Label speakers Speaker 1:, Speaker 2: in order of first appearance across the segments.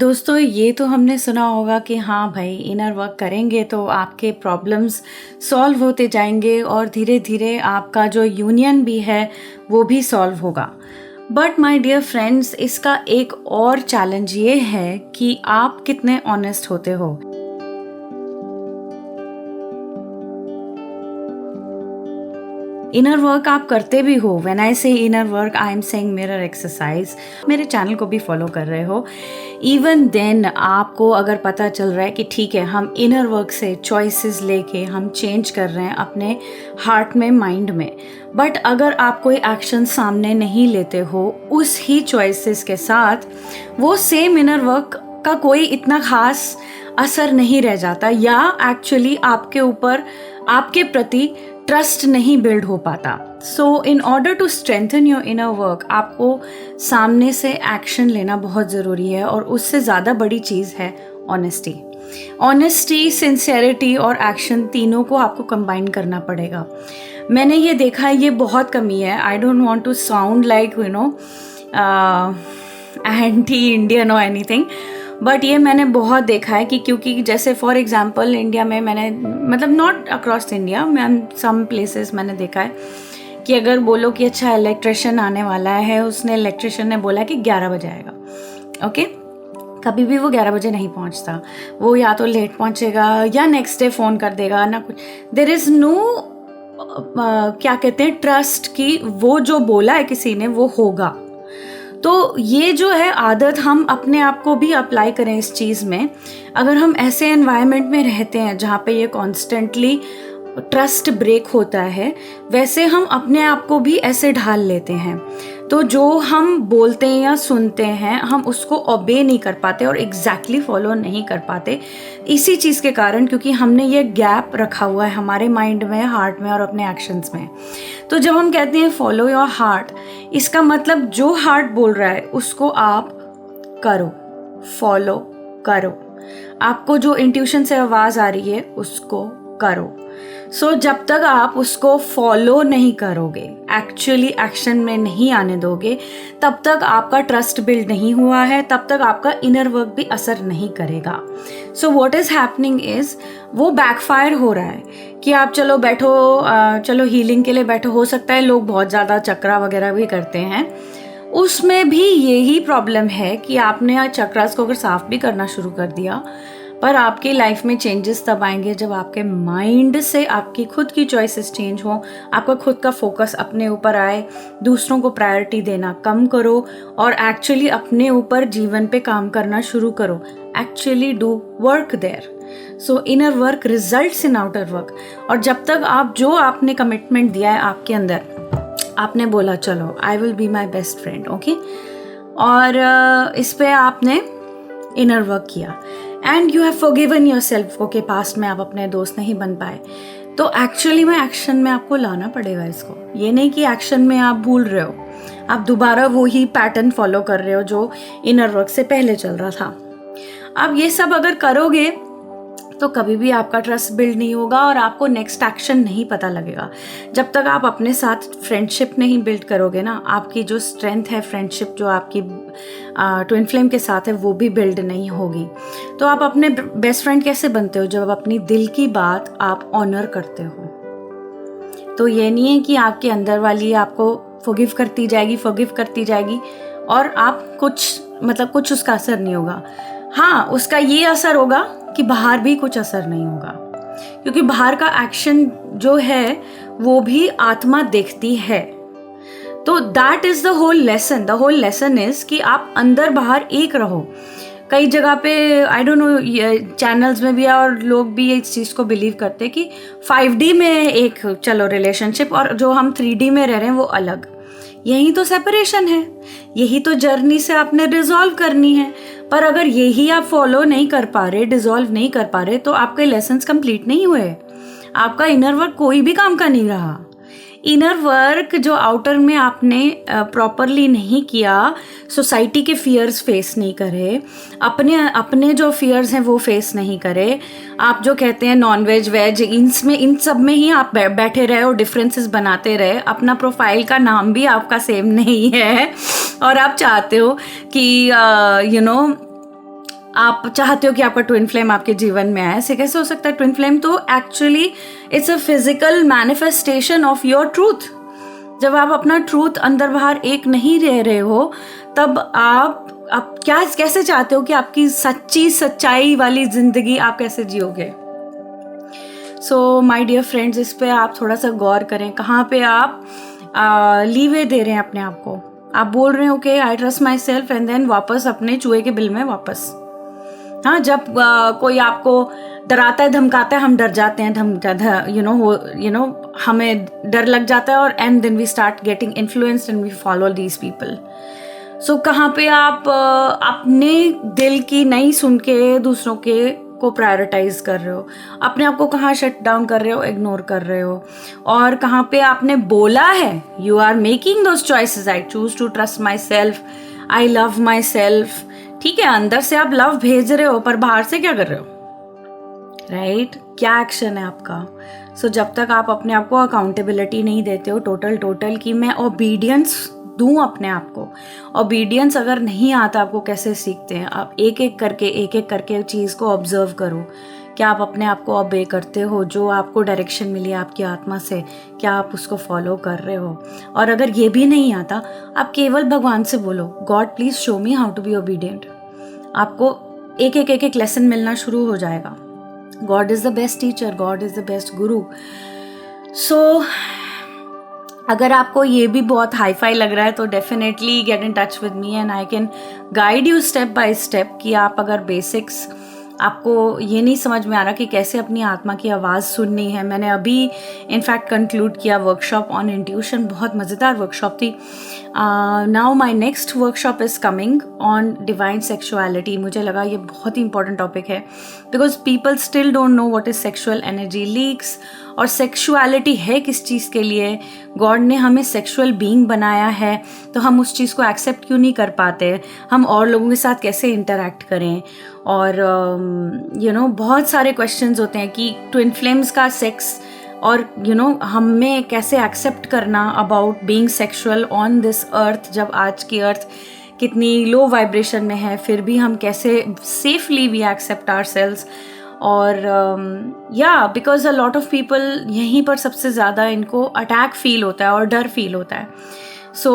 Speaker 1: दोस्तों ये तो हमने सुना होगा कि हाँ भाई इनर वर्क करेंगे तो आपके प्रॉब्लम्स सॉल्व होते जाएंगे और धीरे धीरे आपका जो यूनियन भी है वो भी सॉल्व होगा। बट माय डियर फ्रेंड्स, इसका एक और चैलेंज ये है कि आप कितने ऑनेस्ट होते हो। इनर वर्क आप करते भी हो। व्हेन आई से inner work I am saying mirror exercise. मेरे चैनल को भी फॉलो कर रहे हो। इवन देन आपको अगर पता चल रहा है कि ठीक है हम इनर वर्क से चॉइसेस लेके हम चेंज कर रहे हैं अपने हार्ट में, माइंड में, बट अगर आप कोई एक्शन सामने नहीं लेते हो उस ही चॉइसेस के साथ, वो सेम इनर वर्क का कोई इतना खास असर नहीं रह जाता, या एक्चुअली आपके ऊपर, आपके प्रति ट्रस्ट नहीं बिल्ड हो पाता। So in order to strengthen your inner work आपको सामने से एक्शन लेना बहुत ज़रूरी है, और उससे ज़्यादा बड़ी चीज़ है ऑनेस्टी। ऑनेस्टी, सिंसेरिटी और एक्शन तीनों को आपको कंबाइन करना पड़ेगा। मैंने ये देखा है, ये बहुत कमी है। I don't want to sound like anti Indian और एनीथिंग, बट ये मैंने बहुत देखा है कि क्योंकि जैसे फॉर एग्जांपल इंडिया में मैंने, मतलब not across India, ma'am some places मैंने देखा है कि अगर बोलो कि अच्छा इलेक्ट्रिशियन आने वाला है, उसने इलेक्ट्रिशियन ने बोला कि 11 बजे आएगा, ओके, कभी भी वो 11 बजे नहीं पहुंचता। वो या तो लेट पहुंचेगा या नेक्स्ट डे फ़ोन कर देगा ना कुछ। देयर इज़ नो क्या कहते हैं, ट्रस्ट कि वो जो बोला है किसी ने वो होगा। तो ये जो है आदत हम अपने आप को भी अप्लाई करें इस चीज़ में। अगर हम ऐसे एनवायरनमेंट में रहते हैं जहाँ पे ये कॉन्स्टेंटली ट्रस्ट ब्रेक होता है, वैसे हम अपने आप को भी ऐसे ढाल लेते हैं। तो जो हम बोलते हैं या सुनते हैं हम उसको ओबे नहीं कर पाते और एग्जैक्टली फॉलो नहीं कर पाते, इसी चीज़ के कारण, क्योंकि हमने ये गैप रखा हुआ है हमारे माइंड में, हार्ट में और अपने एक्शंस में। तो जब हम कहते हैं फॉलो योर हार्ट, इसका मतलब जो हार्ट बोल रहा है उसको आप करो, फॉलो करो। आपको जो इंट्यूशन से आवाज़ आ रही है उसको करो। सो जब तक आप उसको फॉलो नहीं करोगे, एक्चुअली एक्शन में नहीं आने दोगे, तब तक आपका ट्रस्ट बिल्ड नहीं हुआ है, तब तक आपका इनर वर्क भी असर नहीं करेगा। So what is happening is, वो बैकफायर हो रहा है कि आप चलो बैठो, चलो हीलिंग के लिए बैठो। हो सकता है लोग बहुत ज़्यादा चक्रा वगैरह भी करते हैं, उसमें भी यही प्रॉब्लम है कि आपने चक्रास को अगर साफ भी करना शुरू कर दिया, पर आपकी लाइफ में चेंजेस तब आएंगे जब आपके माइंड से आपकी खुद की चॉइसेस चेंज हो, आपका खुद का फोकस अपने ऊपर आए, दूसरों को प्रायोरिटी देना कम करो और एक्चुअली अपने ऊपर जीवन पे काम करना शुरू करो। Actually do work there. So inner work results in outer work. और जब तक आप जो आपने कमिटमेंट दिया है आपके अंदर, आपने बोला चलो I will be my best friend, okay, और इस पे आपने इनर वर्क किया and you have forgiven yourself. Okay, past में आप अपने दोस्त नहीं बन पाए, तो एक्चुअली में एक्शन में आपको लाना पड़ेगा इसको। ये नहीं कि एक्शन में आप भूल रहे हो, आप दोबारा वही पैटर्न फॉलो कर रहे हो जो इनर वर्क से पहले चल रहा था। अब ये सब अगर करोगे तो कभी भी आपका ट्रस्ट बिल्ड नहीं होगा और आपको नेक्स्ट एक्शन नहीं पता लगेगा। जब तक आप अपने साथ फ्रेंडशिप नहीं बिल्ड करोगे ना, आपकी जो स्ट्रेंथ है फ्रेंडशिप, जो आपकी ट्विन फ्लेम के साथ है, वो भी बिल्ड नहीं होगी। तो आप अपने बेस्ट फ्रेंड कैसे बनते हो? जब अपनी दिल की बात आप ऑनर करते हो। तो ये नहीं है कि आपके अंदर वाली आपको फॉरगिव करती जाएगी और आप कुछ उसका असर नहीं होगा। हाँ, उसका ये असर होगा कि बाहर भी कुछ असर नहीं होगा, क्योंकि बाहर का एक्शन जो है वो भी आत्मा देखती है। तो that is the whole lesson. The whole lesson is कि आप अंदर बाहर एक रहो। कई जगह पे आई डोंट नो, चैनल्स में भी और लोग भी इस चीज़ को बिलीव करते हैं कि 5D में एक चलो रिलेशनशिप और जो हम 3D में रह रहे हैं वो अलग। यही तो सेपरेशन है, यही तो जर्नी से आपने डिसॉल्व करनी है। पर अगर यही आप फॉलो नहीं कर पा रहे, डिसॉल्व नहीं कर पा रहे, तो आपके लेसन्स कंप्लीट नहीं हुए। आपका इनर वर्क कोई भी काम का नहीं रहा। इनर वर्क जो आउटर में आपने प्रॉपरली नहीं किया, सोसाइटी के फियर्स फेस नहीं करे, अपने जो फियर्स हैं वो फेस नहीं करे, आप जो कहते हैं नॉन वेज वेज, इन सब में ही आप बैठे रहे और डिफरेंसेस बनाते रहे, अपना प्रोफाइल का नाम भी आपका सेम नहीं है और आप चाहते हो कि आप चाहते हो कि आपका ट्विन फ्लेम आपके जीवन में आए, ऐसे कैसे हो सकता है? ट्विन फ्लेम तो actually it's a physical manifestation of your truth. जब आप अपना ट्रूथ अंदर बाहर एक नहीं रह रहे हो, तब आप क्या कैसे चाहते हो कि आपकी सच्चाई वाली जिंदगी आप कैसे जियोगे? सो माय डियर फ्रेंड्स, इस पे आप थोड़ा सा गौर करें। कहाँ पे आप लीवे दे रहे हैं अपने आप को? आप बोल रहे हो कि I trust myself, and then वापस अपने चूहे के बिल में वापस। हाँ, जब कोई आपको डराता है, धमकाता है, हम डर जाते हैं, यू नो हमें डर लग जाता है, और and then we start getting influenced and we follow these people. So कहाँ पे आप अपने दिल की नहीं सुन के दूसरों के को प्रायोरिटाइज कर रहे हो? अपने आप को कहाँ शट डाउन कर रहे हो, इग्नोर कर रहे हो? और कहाँ पे आपने बोला है, you are making those choices, I choose to trust myself, I love myself. ठीक है, अंदर से आप लव भेज रहे हो, पर बाहर से क्या कर रहे हो? राइट? क्या एक्शन है आपका? सो जब तक आप अपने आप को अकाउंटेबिलिटी नहीं देते हो टोटल कि मैं ओबीडियंस दूं अपने आप को, ओबीडियंस अगर नहीं आता आपको कैसे सीखते हैं? आप एक एक करके चीज़ को ऑब्जर्व करो। क्या आप अपने आप को ओबे करते हो? जो आपको डायरेक्शन मिली आपकी आत्मा से, क्या आप उसको फॉलो कर रहे हो? और अगर ये भी नहीं आता, आप केवल भगवान से बोलो, God please show me how to be obedient. आपको एक एक लेसन मिलना शुरू हो जाएगा। God is the best teacher, God is the best guru. So अगर आपको ये भी बहुत हाई फाई लग रहा है, तो definitely get in touch with me and I can guide you step by step कि आप अगर बेसिक्स, आपको ये नहीं समझ में आ रहा कि कैसे अपनी आत्मा की आवाज़ सुननी है। मैंने अभी इनफैक्ट कंक्लूड किया वर्कशॉप ऑन इंट्यूशन, बहुत मज़ेदार वर्कशॉप थी। Now my next workshop is coming on divine sexuality. मुझे लगा ये बहुत ही इंपॉर्टेंट टॉपिक है, because people still don't know what is sexual energy leaks, और सेक्सुअलिटी है किस चीज़ के लिए। गॉड ने हमें सेक्सुअल बीइंग बनाया है, तो हम उस चीज़ को एक्सेप्ट क्यों नहीं कर पाते? हम और लोगों के साथ कैसे इंटरैक्ट करें? और बहुत सारे क्वेश्चंस होते हैं कि ट्विन फ्लेम्स का सेक्स, और हमें कैसे एक्सेप्ट करना about being sexual on this earth, जब आज की अर्थ कितनी लो वाइब्रेशन में है, फिर भी हम कैसे सेफली वी एक्सेप्ट आवरसेल्व्स। और because a lot of people, यहीं पर सबसे ज़्यादा इनको अटैक फील होता है और डर फील होता है। So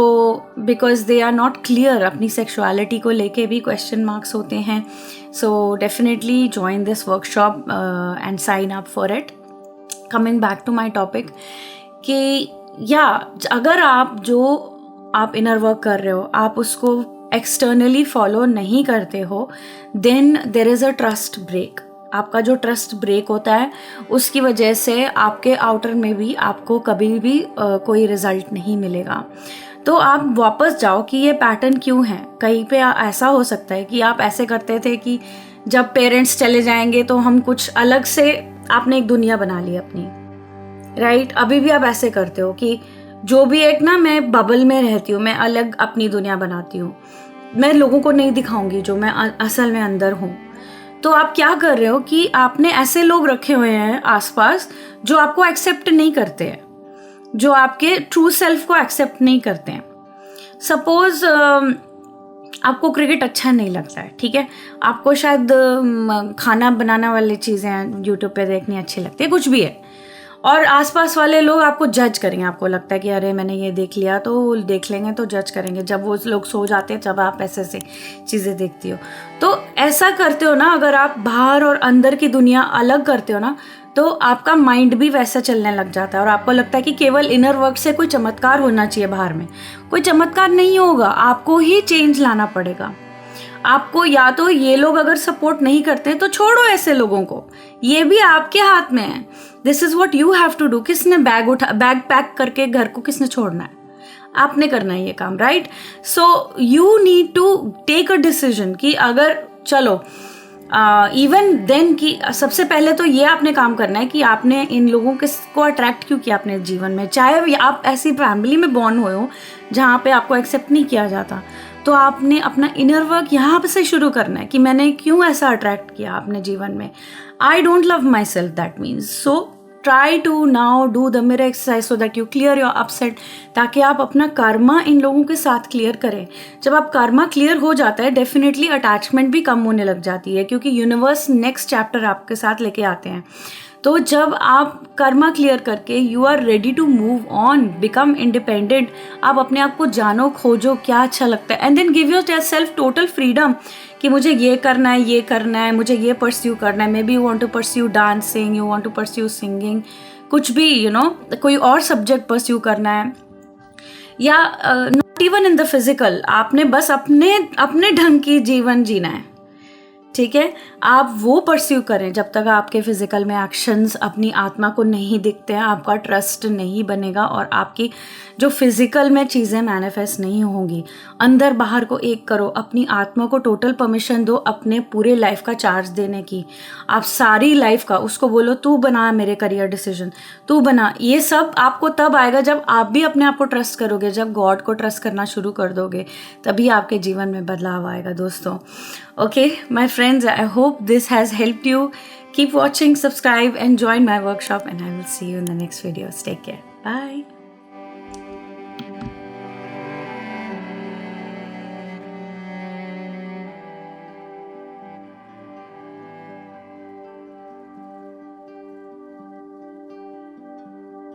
Speaker 1: because they are not clear, अपनी सेक्सुअलिटी को लेके भी क्वेश्चन मार्क्स होते हैं। So definitely join this workshop and sign up for it. Coming back to my topic कि अगर आप इनर वर्क कर रहे हो, आप उसको एक्सटर्नली फॉलो नहीं करते हो, then there is a trust break. आपका जो ट्रस्ट ब्रेक होता है, उसकी वजह से आपके आउटर में भी आपको कभी भी कोई रिजल्ट नहीं मिलेगा। तो आप वापस जाओ कि ये पैटर्न क्यों है। कहीं पे ऐसा हो सकता है कि आप ऐसे करते थे कि जब पेरेंट्स चले जाएंगे तो हम कुछ अलग से, आपने एक दुनिया बना ली अपनी, राइट? अभी भी आप ऐसे करते हो कि जो भी एक ना, मैं बबल में रहती हूँ, मैं अलग अपनी दुनिया बनाती हूँ, मैं लोगों को नहीं दिखाऊंगी जो मैं असल में अंदर हूँ। तो आप क्या कर रहे हो कि आपने ऐसे लोग रखे हुए हैं आसपास जो आपको एक्सेप्ट नहीं करते हैं, जो आपके ट्रू सेल्फ को एक्सेप्ट नहीं करते हैं। सपोज आपको क्रिकेट अच्छा नहीं लगता है, ठीक है, आपको शायद खाना बनाने वाली चीज़ें यूट्यूब पे देखनी अच्छी लगती है, कुछ भी है, और आसपास वाले लोग आपको जज करेंगे। आपको लगता है कि अरे मैंने ये देख लिया, तो देख लेंगे तो जज करेंगे। जब वो लोग सो जाते हैं, जब आप ऐसे चीज़ें देखती हो, तो ऐसा करते हो ना। अगर आप बाहर और अंदर की दुनिया अलग करते हो ना, तो आपका माइंड भी वैसा चलने लग जाता है, और आपको लगता है कि केवल इनर वर्क से कोई चमत्कार होना चाहिए। बाहर में कोई चमत्कार नहीं होगा, आपको ही चेंज लाना पड़ेगा। आपको या तो ये लोग अगर सपोर्ट नहीं करते तो छोड़ो ऐसे लोगों को, ये भी आपके हाथ में है। This is what you have to do. किसने बैग पैक करके घर को किसने छोड़ना है? आपने करना है ये काम, right? So you need to take a decision कि अगर चलो इवन देन कि सबसे पहले तो ये आपने काम करना है कि आपने इन लोगों को अट्रैक्ट क्यों किया अपने जीवन में। चाहे आप ऐसी फैमिली में बॉर्न हुए हो जहाँ पे आपको एक्सेप्ट नहीं किया जाता, तो आपने अपना इनर वर्क यहाँ पे से शुरू करना है कि मैंने क्यों ऐसा अट्रैक्ट किया अपने जीवन में। I don't love myself, that means. So try to now do the mirror exercise so that you clear your upset, ताकि आप अपना कर्मा इन लोगों के साथ क्लियर करें. जब आप कर्मा क्लियर हो जाता है, डेफिनेटली अटैचमेंट भी कम होने लग जाती है, क्योंकि यूनिवर्स नेक्स्ट चैप्टर आपके साथ लेके आते हैं. तो जब आप कर्मा क्लियर करके you are ready to move on, become independent, आप अपने आप को जानो, खोजो क्या अच्छा लगता है, and then give yourself total freedom कि मुझे ये करना है, ये करना है, मुझे ये परस्यू करना है. Maybe you want to pursue dancing, you want to pursue singing, कुछ भी कोई और सब्जेक्ट परस्यू करना है, या not even in the physical, आपने बस अपने ढंग की जीवन जीना है. ठीक है, आप वो परस्यू करें जब तक आपके फिजिकल में एक्शंस अपनी आत्मा को नहीं दिखते हैं, आपका ट्रस्ट नहीं बनेगा और आपकी जो फिजिकल में चीज़ें मैनिफेस्ट नहीं होंगी. अंदर बाहर को एक करो, अपनी आत्मा को टोटल परमिशन दो अपने पूरे लाइफ का चार्ज देने की. आप सारी लाइफ का उसको बोलो, तू बना मेरे करियर डिसीजन, तू बना. ये सब आपको तब आएगा जब आप भी अपने आप को ट्रस्ट करोगे, जब गॉड को ट्रस्ट करना शुरू कर दोगे, तभी आपके जीवन में बदलाव आएगा दोस्तों. Okay, my friends, I hope this has helped you. Keep watching, subscribe, and join my workshop, and I will see you in the next videos. Take care. Bye.